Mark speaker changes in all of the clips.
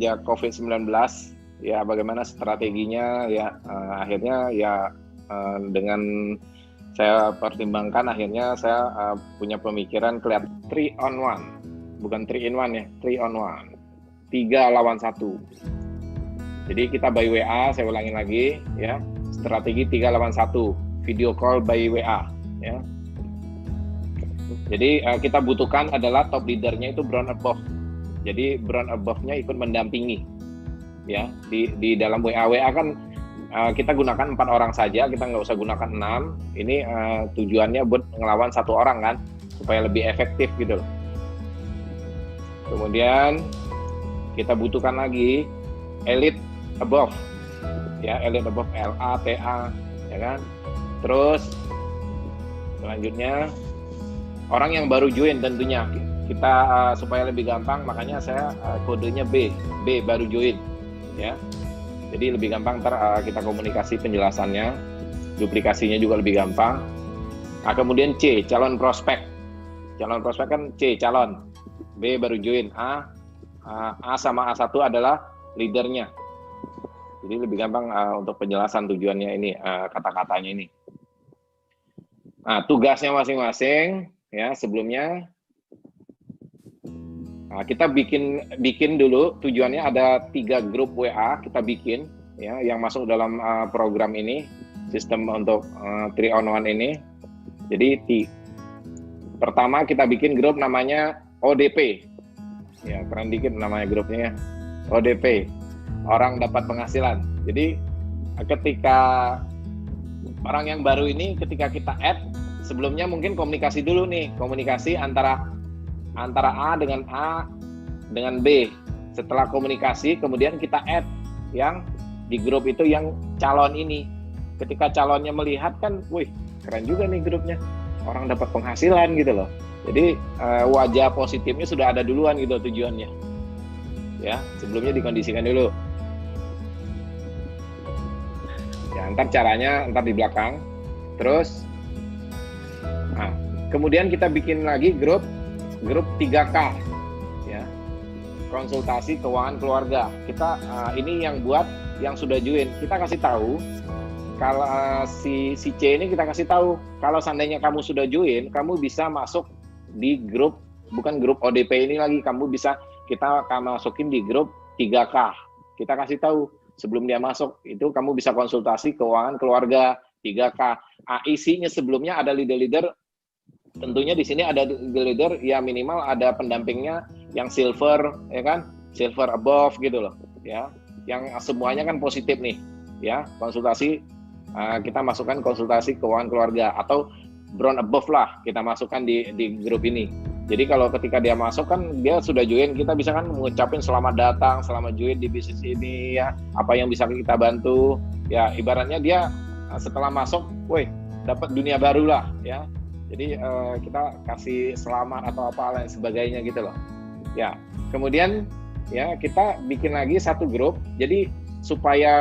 Speaker 1: sejak COVID-19 ya bagaimana strateginya ya akhirnya ya dengan saya pertimbangkan akhirnya saya punya pemikiran kelihatan 3 on 1, bukan 3 in 1 ya, 3 on 1, 3 lawan 1. Jadi kita by WA, saya ulangin lagi ya, strategi 3 lawan 1, video call by WA ya. Jadi kita butuhkan adalah top leadernya itu brown above. Jadi brown above-nya ikut mendampingi ya. Di dalam WA kan kita gunakan 4 orang saja, kita nggak usah gunakan 6. Ini tujuannya buat ngelawan 1 orang kan, supaya lebih efektif gitu loh. Kemudian kita butuhkan lagi elite above ya, elite above LATA ya kan. Terus selanjutnya orang yang baru join tentunya kita supaya lebih gampang, makanya saya kodenya B baru join ya. Jadi lebih gampang kita komunikasi penjelasannya, duplikasinya juga lebih gampang. Nah, kemudian C calon prospek kan C calon, B baru join, A sama A1 adalah leadernya. Jadi lebih gampang untuk penjelasan tujuannya ini, kata-katanya ini. Nah, tugasnya masing-masing ya sebelumnya. Nah, kita bikin dulu, tujuannya ada 3 grup WA kita bikin ya yang masuk dalam program ini, sistem untuk 3 on 1 ini. Jadi pertama kita bikin grup namanya ODP. Ya, keren dikit namanya grupnya. ODP, orang dapat penghasilan. Jadi ketika orang yang baru ini ketika kita add, sebelumnya mungkin komunikasi dulu nih, komunikasi antara A dengan B. Setelah komunikasi, kemudian kita add yang di grup itu yang calon ini. Ketika calonnya melihat kan, wih keren juga nih grupnya, orang dapat penghasilan gitu loh. Jadi wajah positifnya sudah ada duluan gitu tujuannya. Ya, sebelumnya dikondisikan dulu. Ya, ntar caranya ntar di belakang. Terus, nah, kemudian kita bikin lagi grup 3K ya, konsultasi keuangan keluarga. Kita ini yang buat yang sudah join, kita kasih tahu kalau si C ini kita kasih tahu kalau seandainya kamu sudah join, kamu bisa masuk di grup, bukan grup ODP ini lagi, kita akan masukin di grup 3K. Kita kasih tahu sebelum dia masuk itu kamu bisa konsultasi keuangan keluarga 3K. Isinya sebelumnya ada leader-leader. Tentunya di sini ada leader ya, minimal ada pendampingnya yang silver ya kan, silver above gitu loh ya, yang semuanya kan positif nih ya. Konsultasi kita masukkan konsultasi keuangan keluarga, atau brown above lah kita masukkan di grup ini. Jadi kalau ketika dia masuk kan dia sudah join, kita bisa kan mengucapin selamat datang, selamat join di bisnis ini ya, apa yang bisa kita bantu ya. Ibaratnya dia setelah masuk, woi dapat dunia baru lah ya. Jadi kita kasih selamat atau apa lain sebagainya gitu loh. Ya, kemudian ya kita bikin lagi 1 grup. Jadi supaya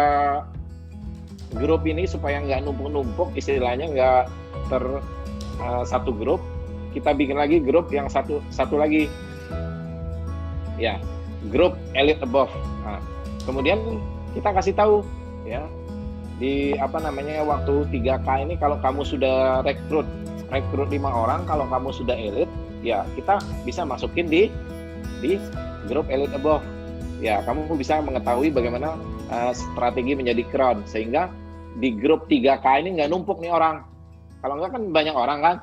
Speaker 1: grup ini supaya nggak numpuk-numpuk, istilahnya nggak satu grup, kita bikin lagi grup yang satu lagi. Ya, grup elite above. Nah, kemudian kita kasih tahu ya di waktu 3K ini kalau kamu sudah rekrut 5 orang, kalau kamu sudah elite ya kita bisa masukin di grup elite above ya. Kamu bisa mengetahui bagaimana strategi menjadi crown, sehingga di grup 3K ini nggak numpuk nih orang. Kalau nggak kan banyak orang kan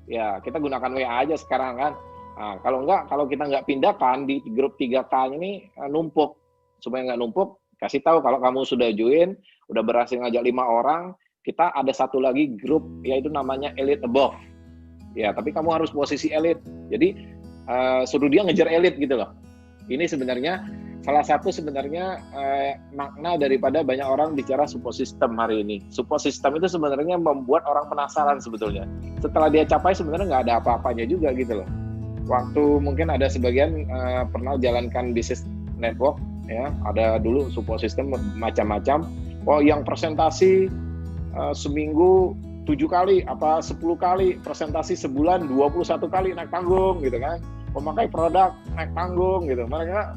Speaker 1: ya, kita gunakan WA aja sekarang kan. Nah, kalau kita nggak pindahkan di grup 3K ini numpuk. Supaya nggak numpuk, kasih tahu kalau kamu sudah join, udah berhasil ngajak 5 orang, kita ada 1 lagi grup yaitu namanya elite above ya, tapi kamu harus posisi elite. Jadi suruh dia ngejar elite gitu loh. Ini sebenarnya salah satu makna daripada banyak orang bicara support system hari ini. Support system itu sebenarnya membuat orang penasaran sebetulnya. Setelah dia capai sebenarnya nggak ada apa-apanya juga gitu loh. Waktu mungkin ada sebagian pernah jalankan bisnis network ya, ada dulu support system macam-macam. Oh yang presentasi seminggu 7 kali, 10 kali, presentasi sebulan 21 kali naik panggung gitu kan, pemakai produk naik panggung gitu. Mereka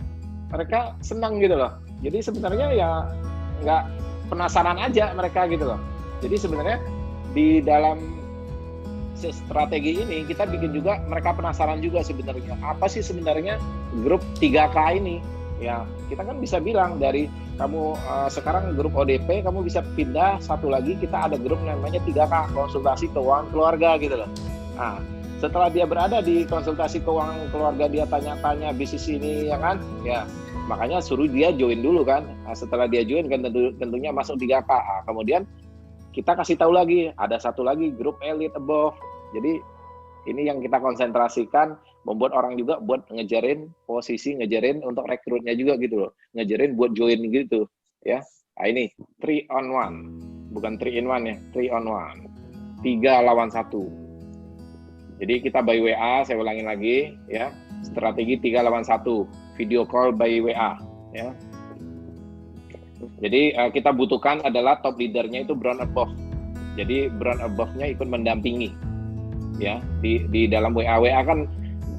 Speaker 1: mereka senang gitu loh. Jadi sebenarnya ya nggak penasaran aja mereka gitu loh. Jadi sebenarnya di dalam strategi ini kita bikin juga mereka penasaran juga sebenarnya apa sih sebenarnya grup 3K ini. Ya kita kan bisa bilang dari kamu sekarang grup ODP, kamu bisa pindah satu lagi, kita ada grup namanya 3K, konsultasi keuangan keluarga gitu loh. Nah setelah dia berada di konsultasi keuangan keluarga, dia tanya-tanya bisnis ini ya kan, ya makanya suruh dia join dulu kan. Nah, setelah dia join kan tentunya masuk 3K. Nah, kemudian kita kasih tahu lagi, ada satu lagi grup elite above. Jadi ini yang kita konsentrasikan, membuat orang juga buat ngejarin posisi, ngejarin untuk rekrutnya juga gitu loh, ngejarin buat join gitu ya. Nah ini 3 on 1, bukan 3 in 1 ya, 3 on 1, 3 lawan 1. Jadi kita by WA, saya ulangin lagi ya, strategi 3 lawan 1, video call by WA ya. Jadi kita butuhkan adalah top leadernya itu brown above. Jadi brown above-nya ikut mendampingi ya. Di dalam WA kan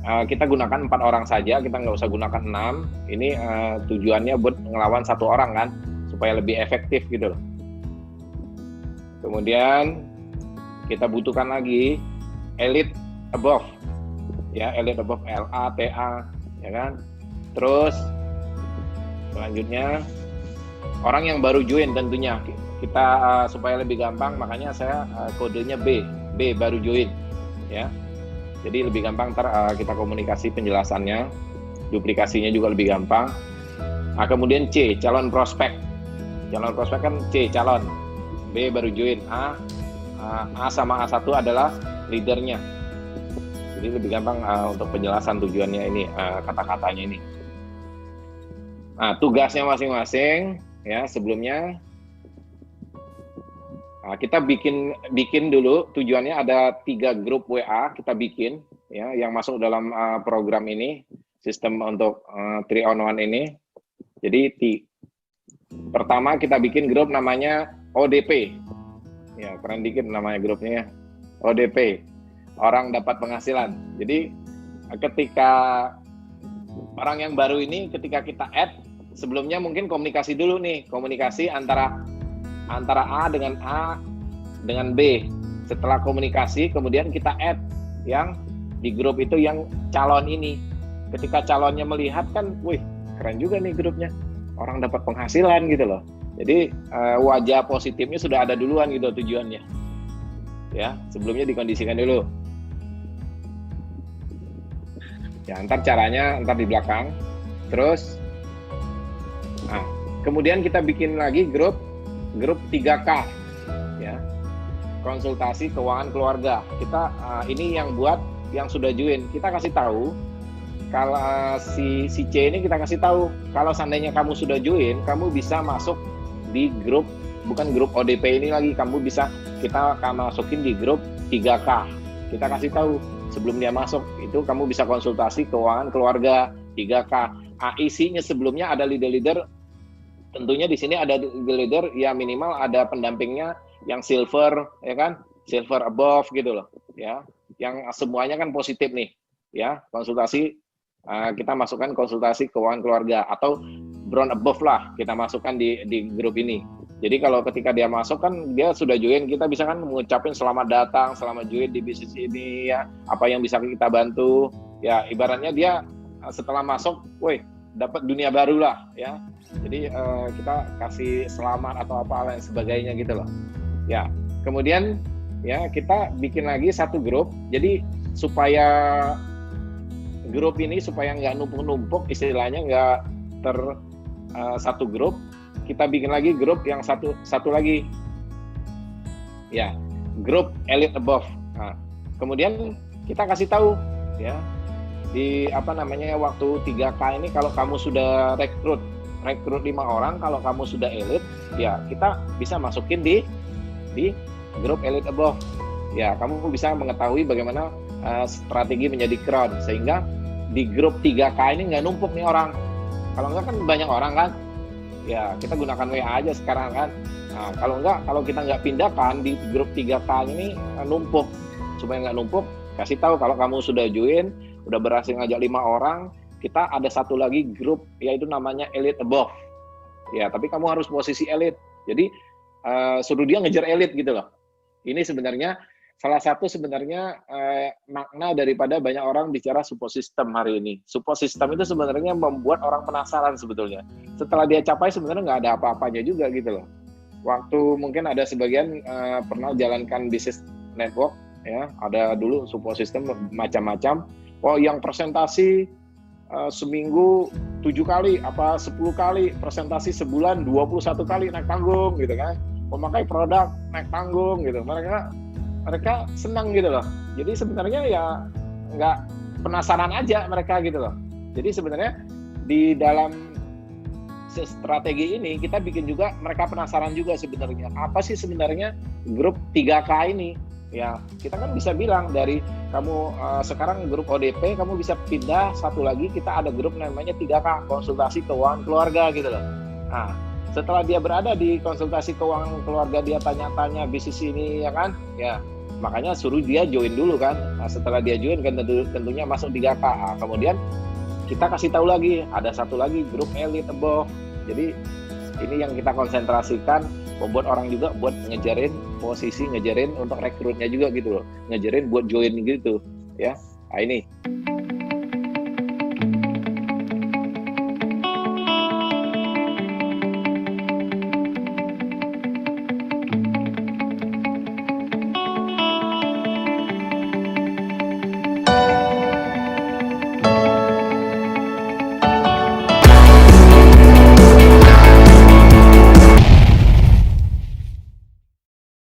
Speaker 1: kita gunakan 4 orang saja, kita nggak usah gunakan 6. Ini tujuannya buat ngelawan 1 orang kan, supaya lebih efektif gitu loh. Kemudian kita butuhkan lagi elite above ya, elite above LA, TA ya kan. Terus selanjutnya orang yang baru join tentunya kita supaya lebih gampang, makanya saya kodenya B baru join ya. Jadi lebih gampang kita komunikasi penjelasannya, duplikasinya juga lebih gampang. Nah, kemudian C calon prospek. Calon prospek kan C calon, B baru join, A sama A1 adalah leadernya. Jadi lebih gampang untuk penjelasan tujuannya ini, kata-katanya ini. Nah, tugasnya masing-masing ya sebelumnya kita bikin dulu, tujuannya ada 3 grup WA kita bikin ya yang masuk dalam program ini, sistem untuk 3 on 1 ini. Jadi pertama kita bikin grup namanya ODP ya, keren dikit namanya grupnya ya, ODP, orang dapat penghasilan. Jadi ketika orang yang baru ini, ketika kita add, sebelumnya mungkin komunikasi dulu nih, komunikasi antara A dengan B. Setelah komunikasi, kemudian kita add yang di grup itu yang calon ini. Ketika calonnya melihat kan, wih keren juga nih grupnya, orang dapat penghasilan gitu loh. Jadi wajah positifnya sudah ada duluan gitu tujuannya. Ya, sebelumnya dikondisikan dulu. Ya, ntar caranya ntar di belakang. Terus, kemudian kita bikin lagi grup 3K ya, konsultasi keuangan keluarga. Kita ini yang buat yang sudah join, kita kasih tahu kalau si C ini, kita kasih tahu kalau seandainya kamu sudah join, kamu bisa masuk di grup, bukan grup ODP ini lagi, kita akan masukin di grup 3K. Kita kasih tahu sebelum dia masuk itu kamu bisa konsultasi keuangan keluarga 3K. Isinya sebelumnya ada leader. Tentunya di sini ada leader ya, minimal ada pendampingnya yang silver ya kan, silver above gitu loh ya, yang semuanya kan positif nih ya. Konsultasi kita masukkan konsultasi keuangan keluarga, atau brown above lah kita masukkan di grup ini. Jadi kalau ketika dia masuk kan dia sudah join, kita bisa kan mengucapin selamat datang, selamat join di bisnis ini ya, apa yang bisa kita bantu ya. Ibaratnya dia setelah masuk, woi dapat dunia baru lah ya. Jadi kita kasih selamat atau apa lain sebagainya gitu loh ya. Kemudian ya kita bikin lagi satu grup, jadi supaya grup ini supaya nggak numpuk-numpuk, istilahnya nggak satu grup, kita bikin lagi grup yang satu lagi ya, grup elite above. Nah, kemudian kita kasih tahu ya di waktu 3K ini, kalau kamu sudah rekrut 5 orang, kalau kamu sudah elite ya kita bisa masukin di grup elite above ya. Kamu bisa mengetahui bagaimana strategi menjadi crown, sehingga di grup 3K ini nggak numpuk nih orang. Kalau nggak kan banyak orang kan ya, kita gunakan WA aja sekarang kan. Nah, kalau kita nggak pindahkan di grup 3K ini numpuk. Supaya nggak numpuk, kasih tahu kalau kamu sudah join, udah berhasil ngajak 5 orang, kita ada satu lagi grup, yaitu namanya elite above. Ya, tapi kamu harus posisi elite. Jadi suruh dia ngejar elite gitu loh. Ini sebenarnya salah satu sebenarnya makna daripada banyak orang bicara support system hari ini. Support system itu sebenarnya membuat orang penasaran sebetulnya. Setelah dia capai sebenarnya nggak ada apa-apanya juga gitu loh. Waktu mungkin ada sebagian pernah jalankan bisnis network, ya, ada dulu support system macam-macam. Oh, yang presentasi seminggu 7 kali, apa 10 kali, presentasi sebulan 21 kali naik panggung gitu kan. Memakai produk naik panggung gitu. Mereka senang gitu loh. Jadi sebenarnya ya nggak penasaran aja mereka gitu loh. Jadi sebenarnya di dalam strategi ini kita bikin juga mereka penasaran juga sebenarnya. Apa sih sebenarnya grup 3K ini? Ya, kita kan bisa bilang dari kamu sekarang grup ODP, kamu bisa pindah satu lagi, kita ada grup namanya 3K, konsultasi keuangan keluarga gitu loh. Nah, setelah dia berada di konsultasi keuangan keluarga, dia tanya-tanya bisnis ini ya kan, ya makanya suruh dia join dulu kan. Nah, setelah dia join kan tentunya masuk 3K. Nah, kemudian kita kasih tahu lagi, ada satu lagi grup elite above. Jadi ini yang kita konsentrasikan, membuat orang juga buat ngejarin posisi, ngejarin untuk rekrutnya juga gitu loh, ngejarin buat join gitu ya. Nah ini